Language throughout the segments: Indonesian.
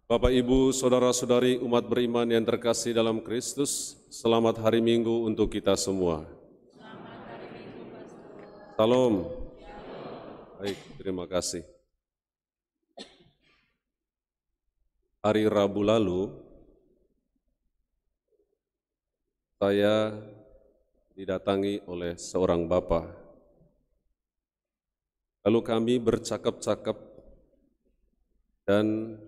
Bapak, Ibu, Saudara-saudari umat beriman yang terkasih dalam Kristus, selamat hari Minggu untuk kita semua. Salam. Baik, terima kasih. Hari Rabu lalu, saya didatangi oleh seorang bapak. Lalu kami bercakap-cakap dan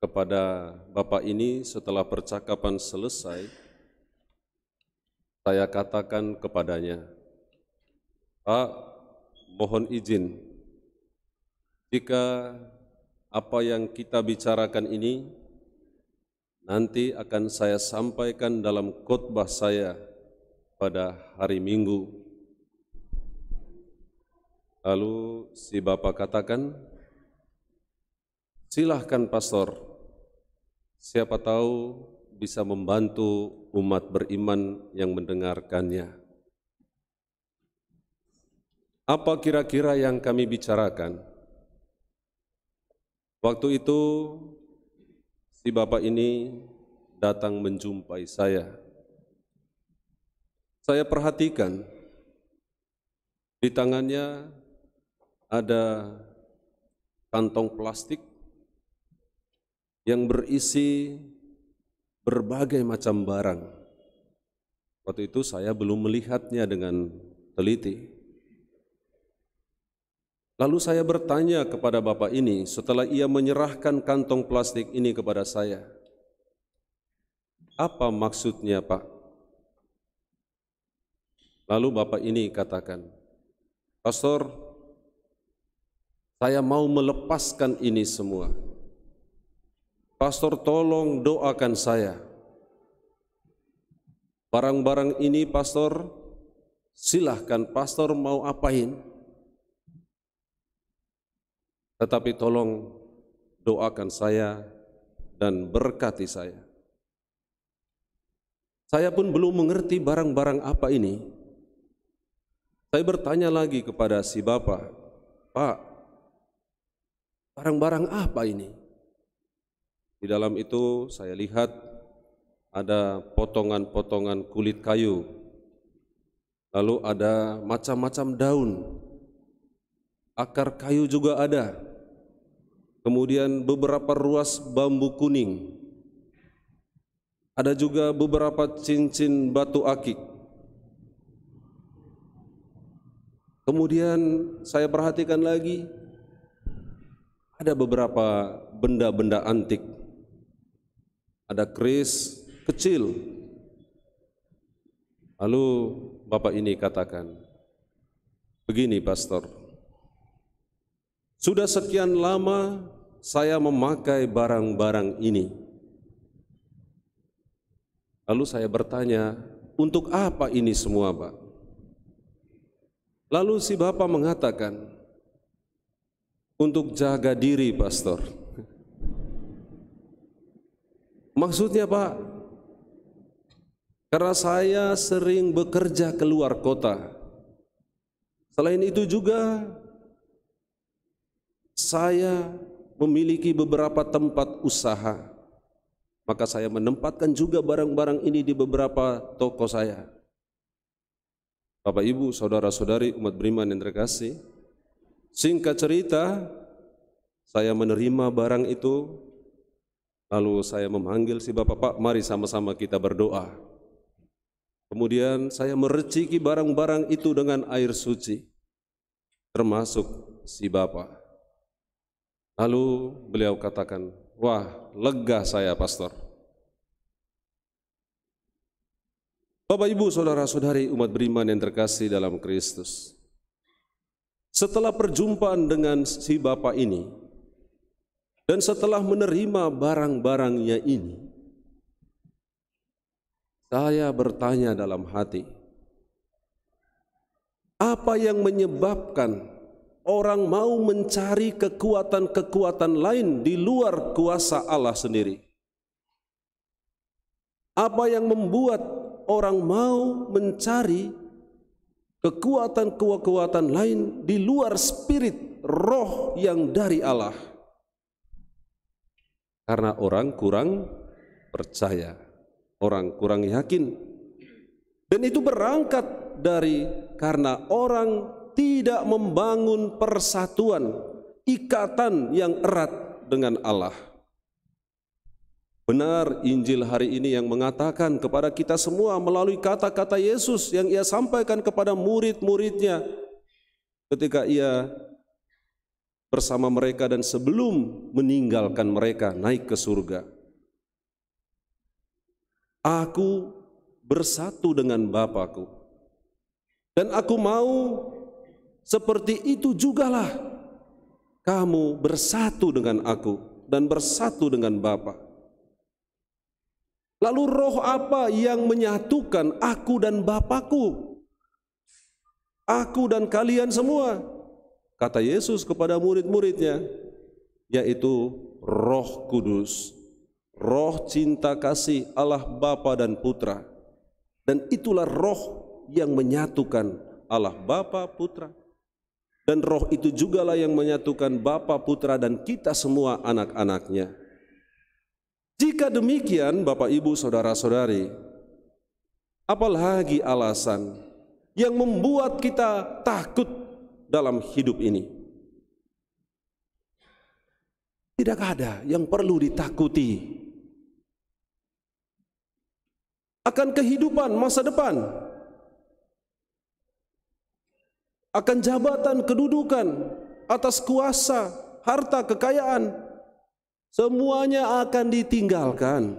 kepada bapak ini setelah percakapan selesai, saya katakan kepadanya, "Pak, mohon izin, jika apa yang kita bicarakan ini nanti akan saya sampaikan dalam khotbah saya pada hari Minggu." Lalu si bapak katakan, "Silahkan pastor, siapa tahu bisa membantu umat beriman yang mendengarkannya." Apa kira-kira yang kami bicarakan? Waktu itu si bapak ini datang menjumpai saya. Saya perhatikan di tangannya ada kantong plastik yang berisi berbagai macam barang. Waktu itu saya belum melihatnya dengan teliti. Lalu saya bertanya kepada bapak ini setelah ia menyerahkan kantong plastik ini kepada saya, "Apa maksudnya, Pak?" Lalu bapak ini katakan, "Pastor, saya mau melepaskan ini semua. Pastor, tolong doakan saya. Barang-barang ini, pastor, silahkan pastor mau apain. Tetapi tolong doakan saya dan berkati saya." Saya pun belum mengerti barang-barang apa ini. Saya bertanya lagi kepada si bapak, "Pak, barang-barang apa ini?" Di dalam itu saya lihat ada potongan-potongan kulit kayu, lalu ada macam-macam daun, akar kayu juga ada, kemudian beberapa ruas bambu kuning, ada juga beberapa cincin batu akik. Kemudian saya perhatikan lagi, ada beberapa benda-benda antik. Ada keris kecil. Lalu bapak ini katakan, "Begini pastor, sudah sekian lama saya memakai barang-barang ini." Lalu saya bertanya, "Untuk apa ini semua, Pak?" Lalu si bapak mengatakan, "Untuk jaga diri, pastor." Maksudnya, Pak, karena saya sering bekerja keluar kota. Selain itu juga saya memiliki beberapa tempat usaha. Maka saya menempatkan juga barang-barang ini di beberapa toko saya. Bapak, Ibu, saudara-saudari umat beriman yang terkasih, singkat cerita, saya menerima barang itu. Lalu saya memanggil si bapak, "Pak, mari sama-sama kita berdoa." Kemudian saya mereciki barang-barang itu dengan air suci, termasuk si bapak. Lalu beliau katakan, "Wah, lega saya, pastor." Bapak, Ibu, saudara-saudari umat beriman yang terkasih dalam Kristus, setelah perjumpaan dengan si bapak ini, dan setelah menerima barang-barangnya ini, saya bertanya dalam hati, apa yang menyebabkan orang mau mencari kekuatan-kekuatan lain di luar kuasa Allah sendiri? Apa yang membuat orang mau mencari kekuatan-kekuatan lain di luar spirit roh yang dari Allah? Karena orang kurang percaya, orang kurang yakin. Dan itu berangkat dari karena orang tidak membangun persatuan, ikatan yang erat dengan Allah. Benar Injil hari ini yang mengatakan kepada kita semua melalui kata-kata Yesus yang Ia sampaikan kepada murid-muridnya ketika Ia bersama mereka dan sebelum meninggalkan mereka naik ke surga. Aku bersatu dengan Bapa-Ku, dan aku mau seperti itu jugalah kamu bersatu dengan aku dan bersatu dengan Bapa. Lalu roh apa yang menyatukan aku dan Bapa-Ku? Aku dan kalian semua, kata Yesus kepada murid-muridnya, yaitu Roh Kudus, roh cinta kasih Allah Bapa dan Putra. Dan itulah roh yang menyatukan Allah Bapa, Putra. Dan roh itu jugalah yang menyatukan Bapa, Putra, dan kita semua anak-anaknya. Jika demikian, Bapak, Ibu, Saudara-saudari, apalagi alasan yang membuat kita takut dalam hidup ini? Tidak ada yang perlu ditakuti akan kehidupan masa depan, akan jabatan, kedudukan, atas kuasa, harta, kekayaan, semuanya akan ditinggalkan.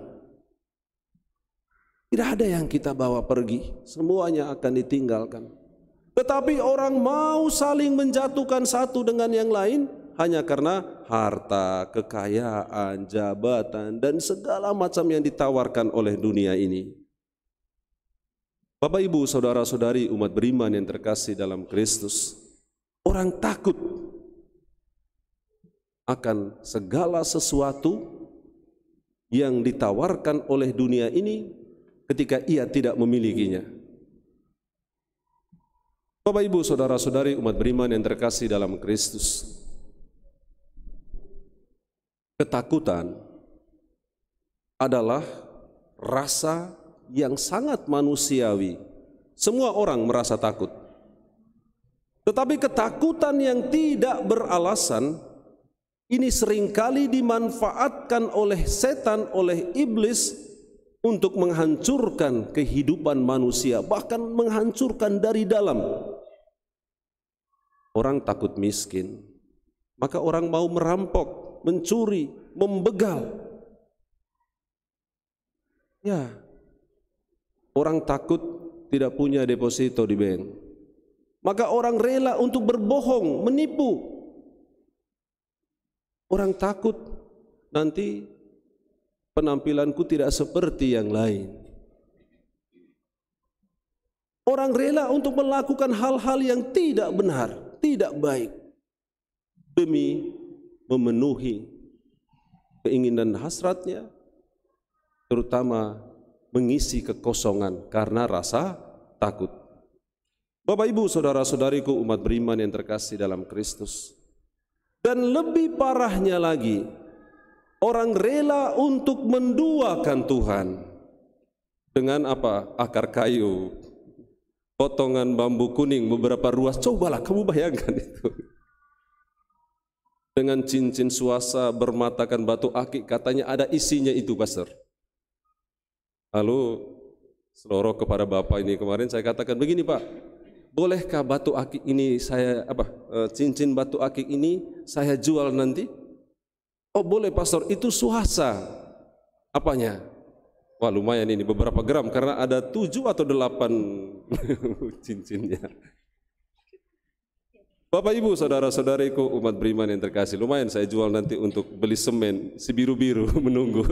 Tidak ada yang kita bawa pergi, semuanya akan ditinggalkan. Tetapi orang mau saling menjatuhkan satu dengan yang lain hanya karena harta, kekayaan, jabatan, dan segala macam yang ditawarkan oleh dunia ini. Bapak, Ibu, Saudara-saudari umat beriman yang terkasih dalam Kristus, orang takut akan segala sesuatu yang ditawarkan oleh dunia ini ketika ia tidak memilikinya. Bapak, Ibu, Saudara-saudari umat beriman yang terkasih dalam Kristus, ketakutan adalah rasa yang sangat manusiawi. Semua orang merasa takut. Tetapi ketakutan yang tidak beralasan ini seringkali dimanfaatkan oleh setan, oleh iblis untuk menghancurkan kehidupan manusia, bahkan menghancurkan dari dalam. Orang takut miskin, maka orang mau merampok, mencuri, membegal. Ya, orang takut tidak punya deposito di bank, maka orang rela untuk berbohong, menipu. Orang takut nanti penampilanku tidak seperti yang lain. Orang rela untuk melakukan hal-hal yang tidak benar, tidak baik, demi memenuhi keinginan hasratnya, terutama mengisi kekosongan karena rasa takut. Bapak, Ibu, Saudara-saudariku umat beriman yang terkasih dalam Kristus, dan lebih parahnya lagi, orang rela untuk menduakan Tuhan dengan apa? Akar kayu, potongan bambu kuning beberapa ruas. Cobalah kamu bayangkan itu. Dengan cincin suasa bermatakan batu akik, katanya ada isinya itu, Pastor. Lalu seloroh kepada Bapak ini kemarin saya katakan begini, Pak, bolehkah batu akik ini saya cincin batu akik ini saya jual nanti? Oh boleh, Pastor, itu suasa. Apanya? Wah lumayan ini, beberapa gram, karena ada 7 atau 8 cincinnya. Bapak, Ibu, Saudara-saudariku umat beriman yang terkasih, lumayan saya jual nanti untuk beli semen, si biru-biru menunggu.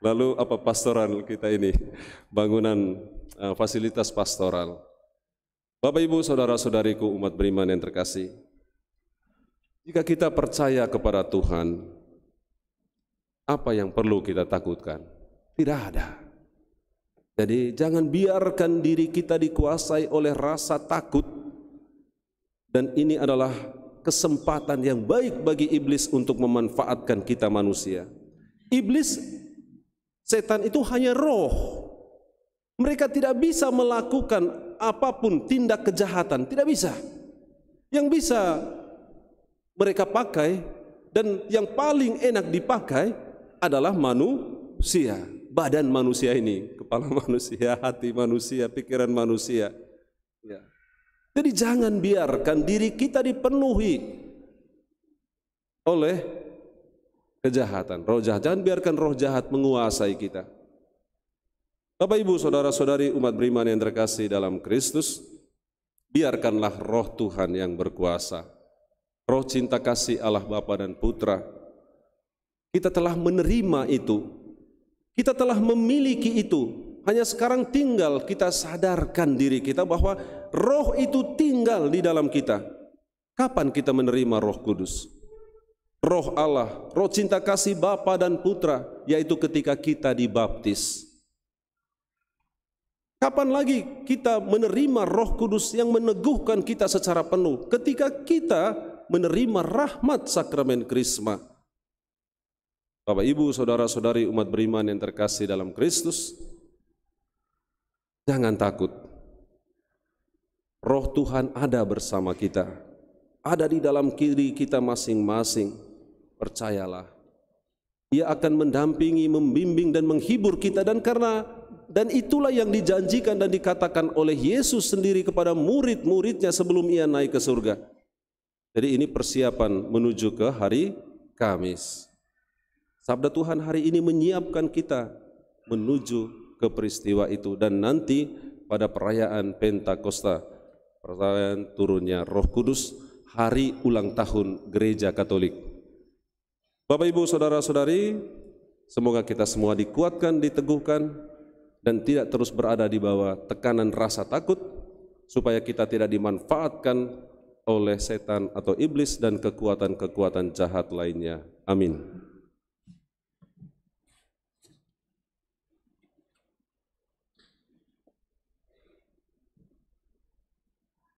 Lalu apa pastoral kita ini, bangunan fasilitas pastoral. Bapak, Ibu, Saudara-saudariku umat beriman yang terkasih, jika kita percaya kepada Tuhan, apa yang perlu kita takutkan? Tidak ada. Jadi jangan biarkan diri kita dikuasai oleh rasa takut. Dan ini adalah kesempatan yang baik bagi iblis untuk memanfaatkan kita manusia. Iblis, setan itu hanya roh. Mereka tidak bisa melakukan apapun tindak kejahatan, tidak bisa. Yang bisa mereka pakai dan yang paling enak dipakai adalah manusia, badan manusia ini, kepala manusia, hati manusia, pikiran manusia. Ya. Jadi jangan biarkan diri kita dipenuhi oleh kejahatan, roh jahat. Jangan biarkan roh jahat menguasai kita. Bapak Ibu, saudara-saudari umat beriman yang terkasih dalam Kristus, biarkanlah roh Tuhan yang berkuasa, roh cinta kasih Allah Bapa dan Putra. Kita telah menerima itu, kita telah memiliki itu. Hanya sekarang tinggal kita sadarkan diri kita bahwa roh itu tinggal di dalam kita. Kapan kita menerima Roh Kudus? Roh Allah, roh cinta kasih Bapa dan Putra, yaitu ketika kita dibaptis. Kapan lagi kita menerima Roh Kudus yang meneguhkan kita secara penuh? Ketika kita menerima rahmat sakramen Krisma. Bapak Ibu, saudara-saudari umat beriman yang terkasih dalam Kristus, jangan takut. Roh Tuhan ada bersama kita, ada di dalam diri kita masing-masing. Percayalah, Ia akan mendampingi, membimbing dan menghibur kita, dan itulah yang dijanjikan dan dikatakan oleh Yesus sendiri kepada murid-muridnya sebelum Ia naik ke surga. Jadi ini persiapan menuju ke hari Kamis. Sabda Tuhan hari ini menyiapkan kita menuju ke peristiwa itu, dan nanti pada perayaan Pentakosta, perayaan turunnya Roh Kudus, hari ulang tahun Gereja Katolik. Bapak Ibu saudara-saudari, semoga kita semua dikuatkan, diteguhkan, dan tidak terus berada di bawah tekanan rasa takut, supaya kita tidak dimanfaatkan oleh setan atau iblis dan kekuatan-kekuatan jahat lainnya. Amin.